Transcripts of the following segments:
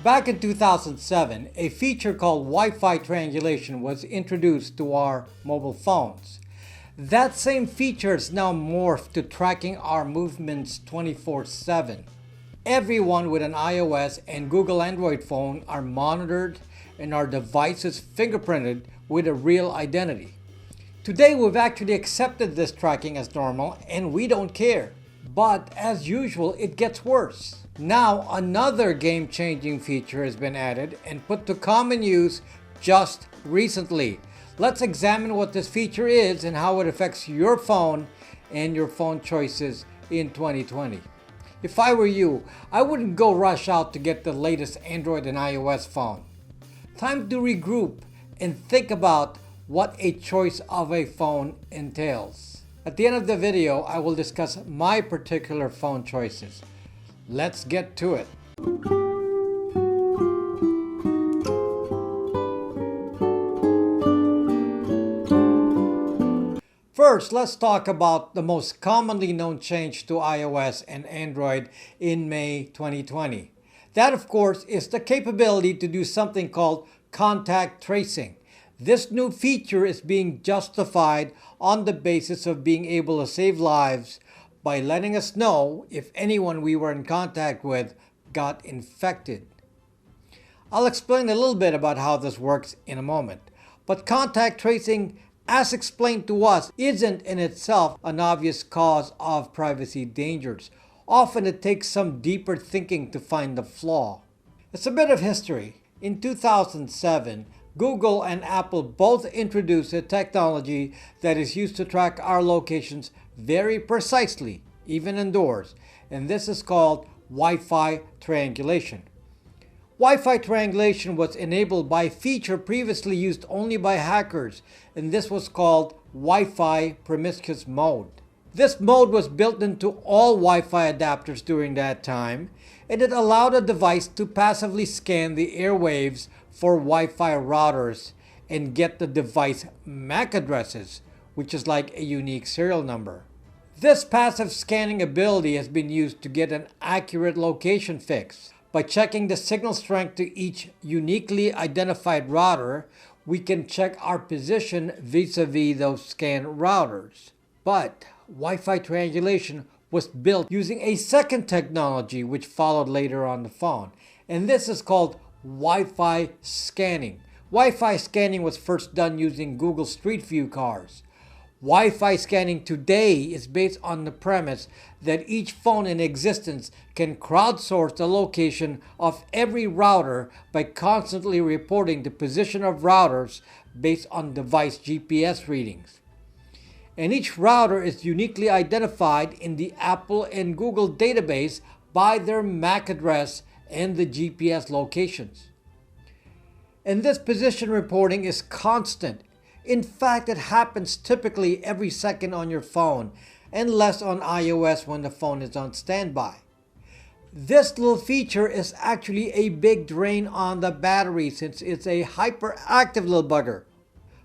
Back in 2007, a feature called Wi-Fi triangulation was introduced to our mobile phones. That same feature is now morphed to tracking our movements 24/7. Everyone with an iOS and Google Android phone are monitored and our devices fingerprinted with a real identity. Today we've actually accepted this tracking as normal and we don't care. But as usual, it gets worse. Now another game-changing feature has been added and put to common use just recently. Let's examine what this feature is and how it affects your phone and your phone choices in 2020. If I were you, I wouldn't go rush out to get the latest Android and iOS phone. Time to regroup and think about what a choice of a phone entails. At the end of the video, I will discuss my particular phone choices. Let's get to it. First, let's talk about the most commonly known change to iOS and Android in May 2020. That, of course, is the capability to do something called contact tracing. This new feature is being justified on the basis of being able to save lives by letting us know if anyone we were in contact with got infected. I'll explain a little bit about how this works in a moment. But contact tracing, as explained to us, isn't in itself an obvious cause of privacy dangers. Often it takes some deeper thinking to find the flaw. It's a bit of history. In 2007, Google and Apple both introduced a technology that is used to track our locations very precisely, even indoors, and this is called Wi-Fi triangulation. Wi-Fi triangulation was enabled by a feature previously used only by hackers, and this was called Wi-Fi promiscuous mode. This mode was built into all Wi-Fi adapters during that time, and it allowed a device to passively scan the airwaves for Wi-Fi routers and get the device MAC addresses, which is like a unique serial number. This passive scanning ability has been used to get an accurate location fix. By checking the signal strength to each uniquely identified router, we can check our position vis-a-vis those scanned routers. But Wi-Fi triangulation was built using a second technology which followed later on the phone, and this is called Wi-Fi scanning. Wi-Fi scanning was first done using Google Street View cars. Wi-Fi scanning today is based on the premise that each phone in existence can crowdsource the location of every router by constantly reporting the position of routers based on device GPS readings. And each router is uniquely identified in the Apple and Google database by their MAC address and the GPS locations. And this position reporting is constant. In fact, it happens typically every second on your phone and less on iOS when the phone is on standby. This little feature is actually a big drain on the battery since it's a hyperactive little bugger.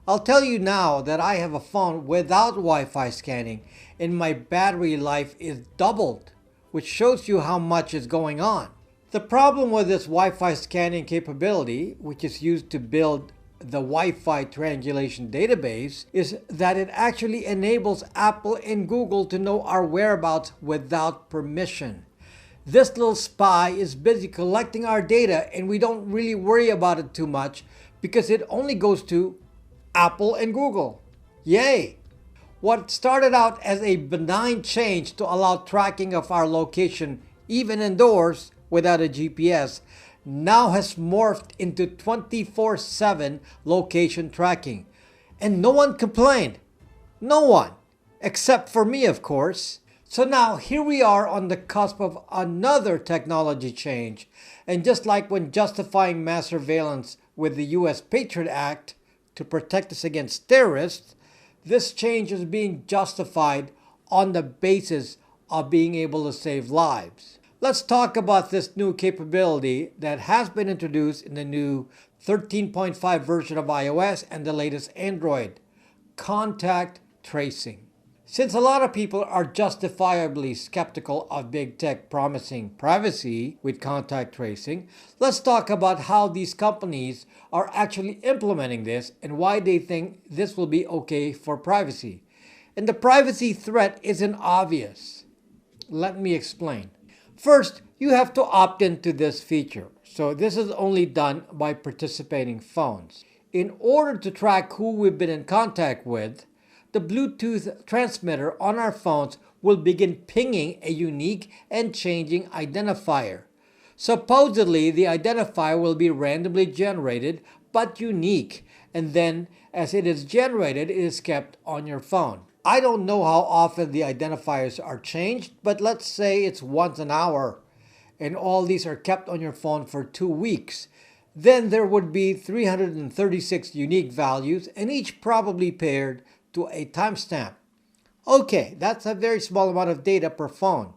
I'll tell you now that I have a phone without Wi-Fi scanning and my battery life is doubled, which shows you how much is going on. The problem with this Wi-Fi scanning capability, which is used to build the Wi-Fi triangulation database, is that it actually enables Apple and Google to know our whereabouts without permission. This little spy is busy collecting our data and we don't really worry about it too much because it only goes to Apple and Google. Yay! What started out as a benign change to allow tracking of our location even indoors without a GPS now has morphed into 24/7 location tracking. And no one complained. No one. Except for me, of course. So now here we are on the cusp of another technology change. And just like when justifying mass surveillance with the US Patriot Act to protect us against terrorists, this change is being justified on the basis of being able to save lives. Let's talk about this new capability that has been introduced in the new 13.5 version of iOS and the latest Android: contact tracing. Since a lot of people are justifiably skeptical of big tech promising privacy with contact tracing, let's talk about how these companies are actually implementing this and why they think this will be okay for privacy. And the privacy threat isn't obvious. Let me explain. First, you have to opt into this feature. So this is only done by participating phones. In order to track who we've been in contact with, the Bluetooth transmitter on our phones will begin pinging a unique and changing identifier. Supposedly, the identifier will be randomly generated but unique, and then as it is generated, it is kept on your phone. I don't know how often the identifiers are changed, but let's say it's once an hour, and all these are kept on your phone for 2 weeks. Then there would be 336 unique values, and each probably paired to a timestamp. Okay, that's a very small amount of data per phone.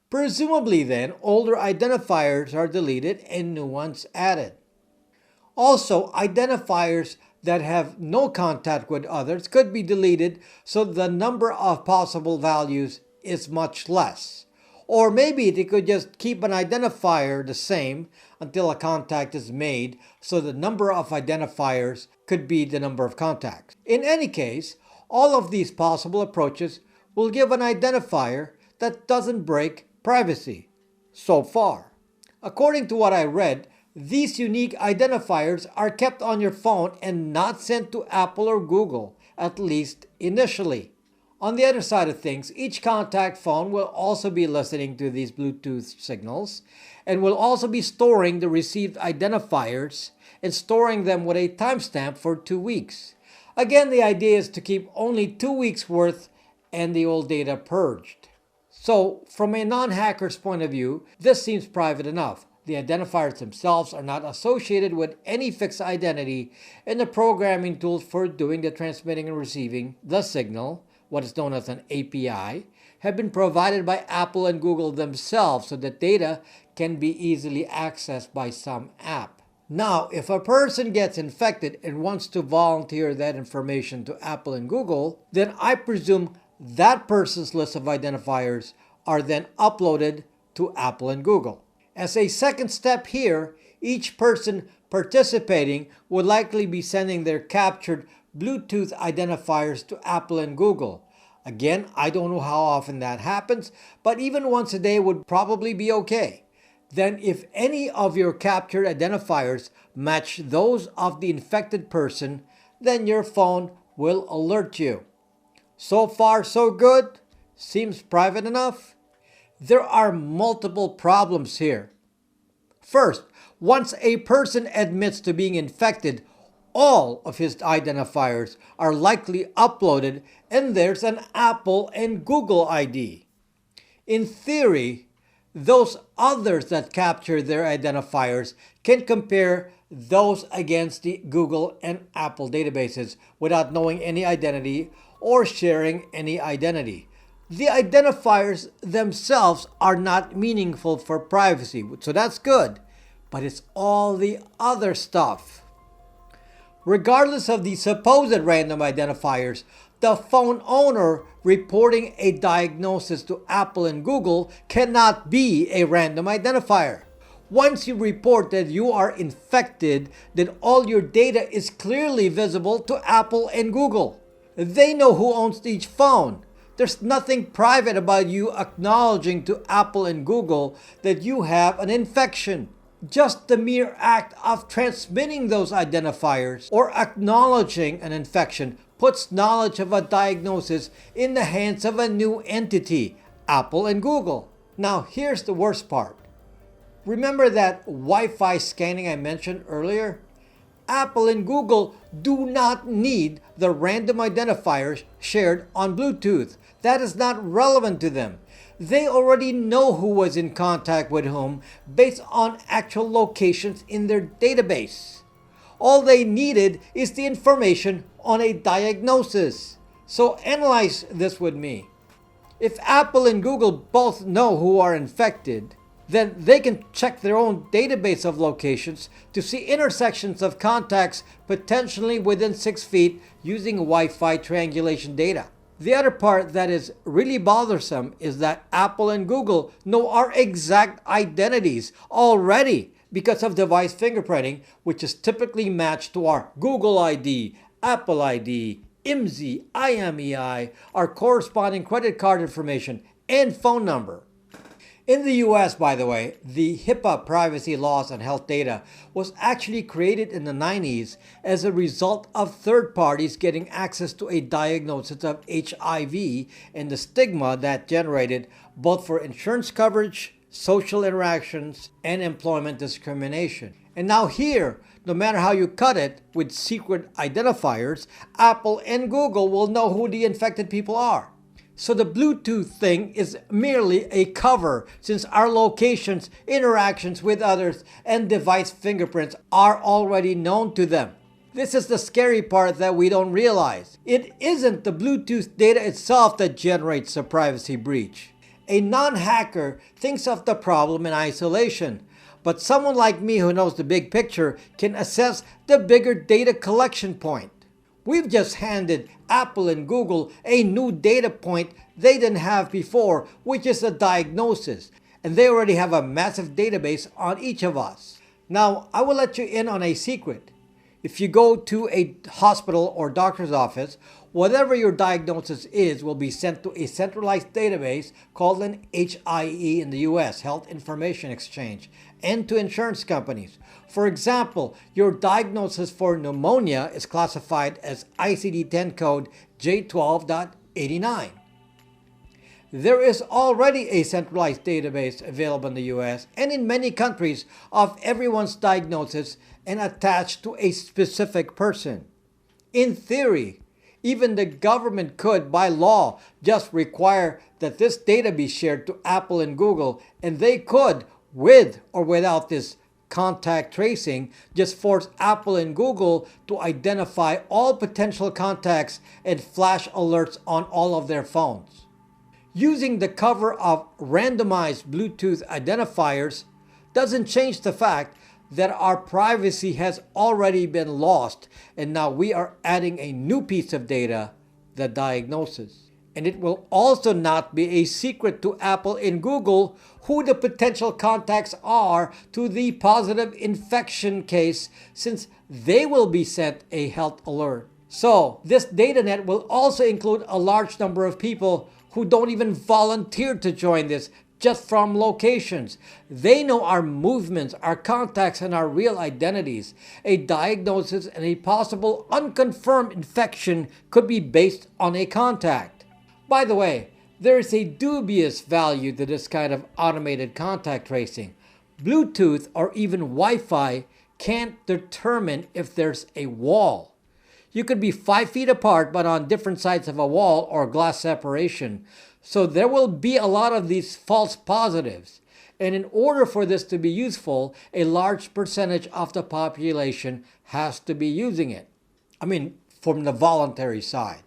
Presumably then, older identifiers are deleted and new ones added. Also, identifiers that have no contact with others could be deleted so the number of possible values is much less. Or maybe they could just keep an identifier the same until a contact is made so the number of identifiers could be the number of contacts. In any case, all of these possible approaches will give an identifier that doesn't break privacy. So far. According to what I read, these unique identifiers are kept on your phone and not sent to Apple or Google, at least initially. On the other side of things, each contact phone will also be listening to these Bluetooth signals and will also be storing the received identifiers and storing them with a timestamp for 2 weeks. Again, the idea is to keep only 2 weeks worth and the old data purged. So, from a non-hacker's point of view, this seems private enough. The identifiers themselves are not associated with any fixed identity, and the programming tools for doing the transmitting and receiving the signal, what is known as an API, have been provided by Apple and Google themselves so that data can be easily accessed by some app. Now, if a person gets infected and wants to volunteer that information to Apple and Google, then I presume that person's list of identifiers are then uploaded to Apple and Google. As a second step here, each person participating would likely be sending their captured Bluetooth identifiers to Apple and Google. Again, I don't know how often that happens, but even once a day would probably be okay. Then if any of your captured identifiers match those of the infected person, then your phone will alert you. So far, so good? Seems private enough? There are multiple problems here. First, once a person admits to being infected, all of his identifiers are likely uploaded and there's an Apple and Google ID. In theory, those others that capture their identifiers can compare those against the Google and Apple databases without knowing any identity or sharing any identity. The identifiers themselves are not meaningful for privacy, so that's good, but it's all the other stuff. Regardless of the supposed random identifiers, the phone owner reporting a diagnosis to Apple and Google cannot be a random identifier. Once you report that you are infected, then all your data is clearly visible to Apple and Google. They know who owns each phone. There's nothing private about you acknowledging to Apple and Google that you have an infection. Just the mere act of transmitting those identifiers or acknowledging an infection puts knowledge of a diagnosis in the hands of a new entity, Apple and Google. Now, here's the worst part. Remember that Wi-Fi scanning I mentioned earlier? Apple and Google do not need the random identifiers shared on Bluetooth. That is not relevant to them. They already know who was in contact with whom based on actual locations in their database. All they needed is the information on a diagnosis. So analyze this with me. If Apple and Google both know who are infected, then they can check their own database of locations to see intersections of contacts potentially within 6 feet using Wi-Fi triangulation data. The other part that is really bothersome is that Apple and Google know our exact identities already because of device fingerprinting, which is typically matched to our Google ID, Apple ID, IMSI, IMEI, our corresponding credit card information, and phone number. In the US, by the way, the HIPAA privacy laws on health data was actually created in the 90s as a result of third parties getting access to a diagnosis of HIV and the stigma that generated both for insurance coverage, social interactions, and employment discrimination. And now here, no matter how you cut it with secret identifiers, Apple and Google will know who the infected people are. So the Bluetooth thing is merely a cover since our locations, interactions with others, and device fingerprints are already known to them. This is the scary part that we don't realize. It isn't the Bluetooth data itself that generates a privacy breach. A non-hacker thinks of the problem in isolation, but someone like me who knows the big picture can assess the bigger data collection point. We've just handed Apple and Google a new data point they didn't have before, which is a diagnosis, and they already have a massive database on each of us. Now, I will let you in on a secret. If you go to a hospital or doctor's office, whatever your diagnosis is will be sent to a centralized database called an HIE in the US, Health Information Exchange, and to insurance companies. For example, your diagnosis for pneumonia is classified as ICD-10 code J12.89. There is already a centralized database available in the US and in many countries of everyone's diagnosis and attached to a specific person. In theory, even the government could, by law, just require that this data be shared to Apple and Google, and they could, with or without this contact tracing, just force Apple and Google to identify all potential contacts and flash alerts on all of their phones. Using the cover of randomized Bluetooth identifiers doesn't change the fact that our privacy has already been lost, and now we are adding a new piece of data, the diagnosis. And it will also not be a secret to Apple and Google who the potential contacts are to the positive infection case, since they will be sent a health alert. So this data net will also include a large number of people who don't even volunteer to join this just from locations. They know our movements, our contacts, and our real identities. A diagnosis and a possible unconfirmed infection could be based on a contact. By the way, there is a dubious value to this kind of automated contact tracing. Bluetooth or even Wi-Fi can't determine if there's a wall. You could be 5 feet apart but on different sides of a wall or glass separation. So there will be a lot of these false positives. And in order for this to be useful, a large percentage of the population has to be using it. I mean, from the voluntary side.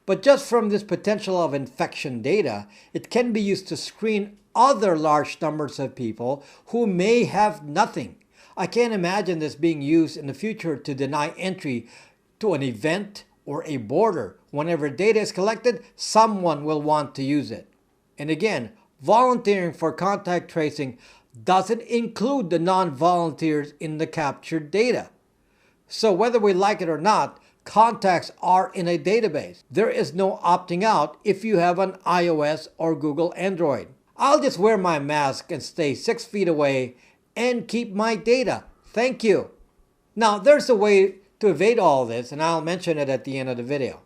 But just from this potential of infection data, it can be used to screen other large numbers of people who may have nothing. I can't imagine this being used in the future to deny entry to an event or a border. Whenever data is collected, someone will want to use it. And again, volunteering for contact tracing doesn't include the non-volunteers in the captured data. So whether we like it or not, contacts are in a database. There is no opting out if you have an iOS or Google Android. I'll just wear my mask and stay 6 feet away and keep my data. Thank you. Now, there's a way to evade all this, and I'll mention it at the end of the video.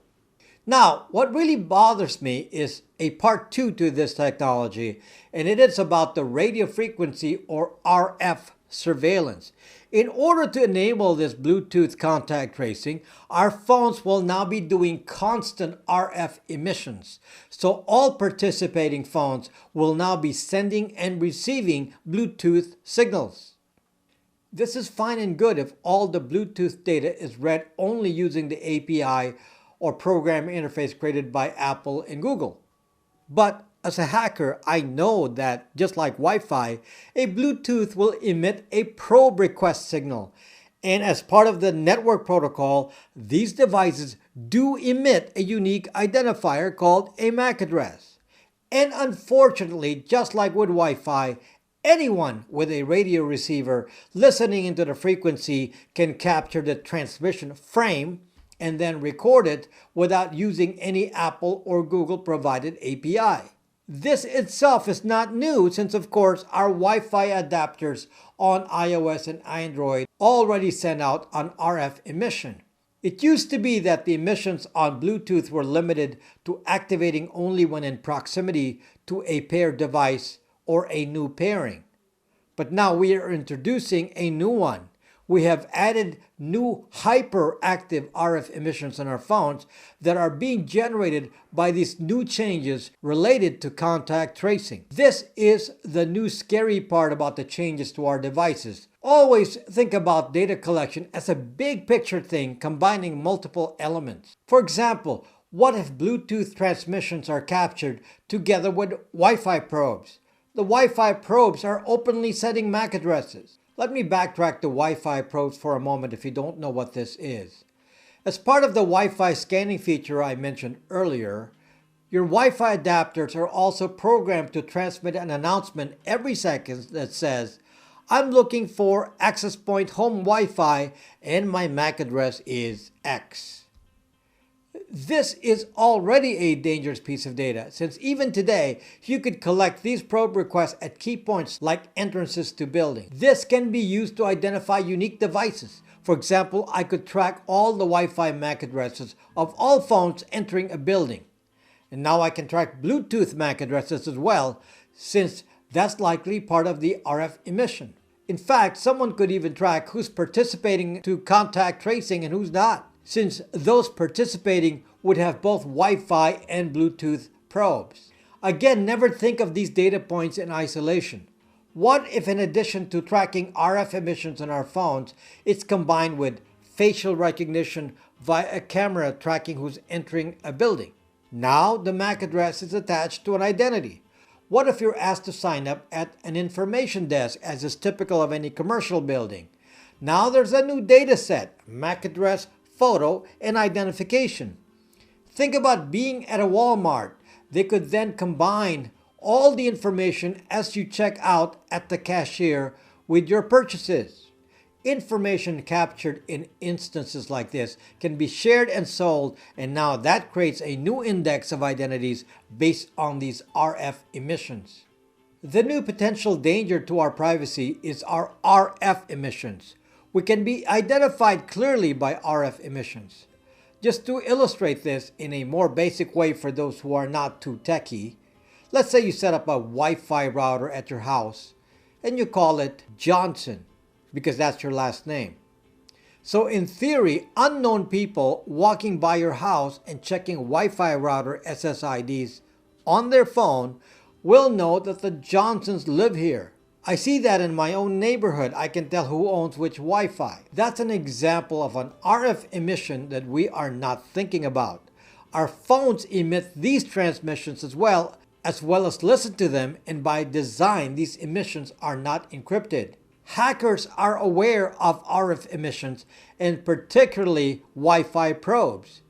Now, what really bothers me is a part 2 to this technology, and it is about the radio frequency or RF surveillance. In order to enable this Bluetooth contact tracing, our phones will now be doing constant RF emissions. So all participating phones will now be sending and receiving Bluetooth signals. This is fine and good if all the Bluetooth data is read only using the API or program interface created by Apple and Google. But as a hacker, I know that just like Wi-Fi, a Bluetooth will emit a probe request signal. And as part of the network protocol, these devices do emit a unique identifier called a MAC address. And unfortunately, just like with Wi-Fi, anyone with a radio receiver listening into the frequency can capture the transmission frame and then record it without using any Apple or Google provided API. This itself is not new since, of course, our Wi-Fi adapters on iOS and Android already send out an RF emission. It used to be that the emissions on Bluetooth were limited to activating only when in proximity to a paired device or a new pairing. But now we are introducing a new one. We have added new hyperactive RF emissions on our phones that are being generated by these new changes related to contact tracing. This is the new scary part about the changes to our devices. Always think about data collection as a big picture thing combining multiple elements. For example, what if Bluetooth transmissions are captured together with Wi-Fi probes? The Wi-Fi probes are openly setting MAC addresses. Let me backtrack to Wi-Fi probes for a moment if you don't know what this is. As part of the Wi-Fi scanning feature I mentioned earlier, your Wi-Fi adapters are also programmed to transmit an announcement every second that says, "I'm looking for access point home Wi-Fi and my MAC address is X." This is already a dangerous piece of data, since even today, you could collect these probe requests at key points like entrances to buildings. This can be used to identify unique devices. For example, I could track all the Wi-Fi MAC addresses of all phones entering a building. And now I can track Bluetooth MAC addresses as well, since that's likely part of the RF emission. In fact, someone could even track who's participating to contact tracing and who's not, since those participating would have both Wi-Fi and Bluetooth probes. Again, never think of these data points in isolation. What if in addition to tracking RF emissions on our phones, it's combined with facial recognition via a camera tracking who's entering a building? Now the MAC address is attached to an identity. What if you're asked to sign up at an information desk, as is typical of any commercial building? Now there's a new data set, MAC address, photo, and identification. Think about being at a Walmart. They could then combine all the information as you check out at the cashier with your purchases. Information captured in instances like this can be shared and sold, and now that creates a new index of identities based on these RF emissions. The new potential danger to our privacy is our RF emissions. We can be identified clearly by RF emissions. Just to illustrate this in a more basic way for those who are not too techy, let's say you set up a Wi-Fi router at your house and you call it Johnson because that's your last name. So in theory, unknown people walking by your house and checking Wi-Fi router SSIDs on their phone will know that the Johnsons live here. I see that in my own neighborhood. I can tell who owns which Wi-Fi. That's an example of an RF emission that we are not thinking about. Our phones emit these transmissions as well as listen to them, and by design, these emissions are not encrypted. Hackers are aware of RF emissions and particularly Wi-Fi probes.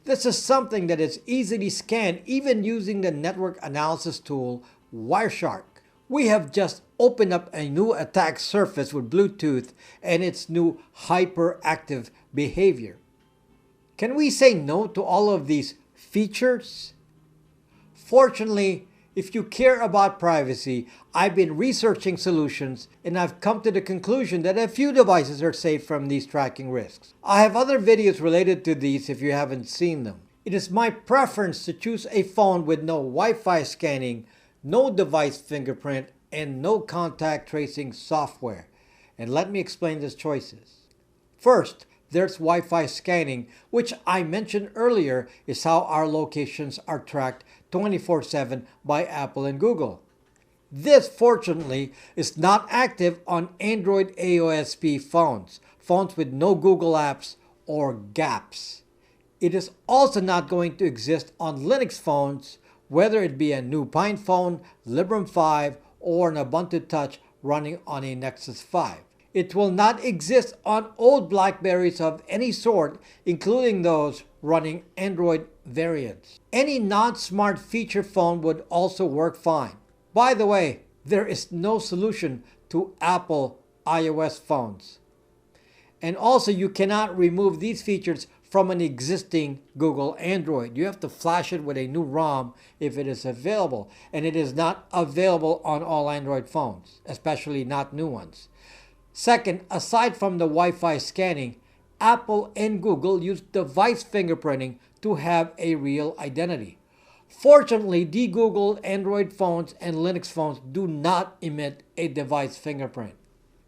This is something that is easily scanned even using the network analysis tool Wireshark. We have just opened up a new attack surface with Bluetooth and its new hyperactive behavior. Can we say no to all of these features? Fortunately, if you care about privacy, I've been researching solutions and I've come to the conclusion that a few devices are safe from these tracking risks. I have other videos related to these if you haven't seen them. It is my preference to choose a phone with no Wi-Fi scanning, no device fingerprint, and no contact tracing software. And let me explain these choices. First, there's Wi-Fi scanning, which I mentioned earlier is how our locations are tracked 24/7 by Apple and Google. This, fortunately, is not active on Android AOSP phones with no Google apps or GApps. It is also not going to exist on Linux phones, whether it be a new Pine phone, Librem 5, or an Ubuntu Touch running on a Nexus 5. It will not exist on old BlackBerries of any sort, including those running Android variants. Any non-smart feature phone would also work fine. By the way, there is no solution to Apple iOS phones. And also, you cannot remove these features from an existing Google Android. You have to flash it with a new ROM if it is available. And it is not available on all Android phones, especially not new ones. Second, aside from the Wi-Fi scanning, Apple and Google use device fingerprinting to have a real identity. Fortunately, the Google Android phones and Linux phones do not emit a device fingerprint.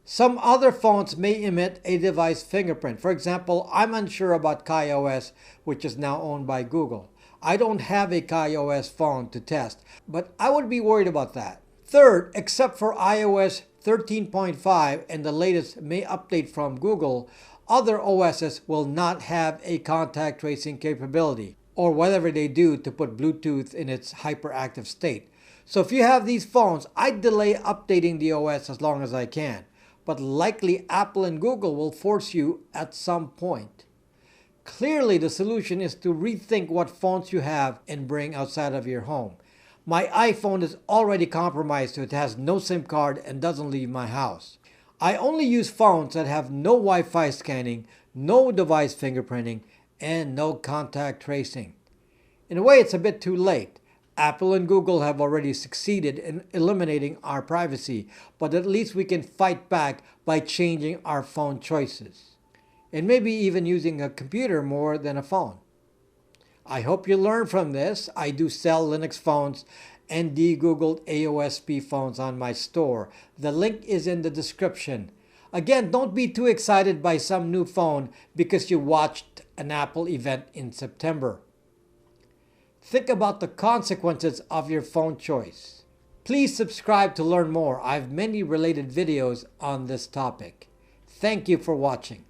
Some other phones may emit a device fingerprint. For example, I'm unsure about KaiOS, which is now owned by Google. I don't have a KaiOS phone to test, but I would be worried about that. Third, except for iOS 13.5 and the latest May update from Google, other OSs will not have a contact tracing capability, or whatever they do to put Bluetooth in its hyperactive state. So if you have these phones, I'd delay updating the OS as long as I can. But likely Apple and Google will force you at some point. Clearly, the solution is to rethink what phones you have and bring outside of your home. My iPhone is already compromised, so it has no SIM card and doesn't leave my house. I only use phones that have no Wi-Fi scanning, no device fingerprinting, and no contact tracing. In a way, it's a bit too late. Apple and Google have already succeeded in eliminating our privacy, but at least we can fight back by changing our phone choices. And maybe even using a computer more than a phone. I hope you learn from this. I do sell Linux phones and de-Googled AOSP phones on my store. The link is in the description. Again, don't be too excited by some new phone because you watched an Apple event in September. Think about the consequences of your phone choice. Please subscribe to learn more. I have many related videos on this topic. Thank you for watching.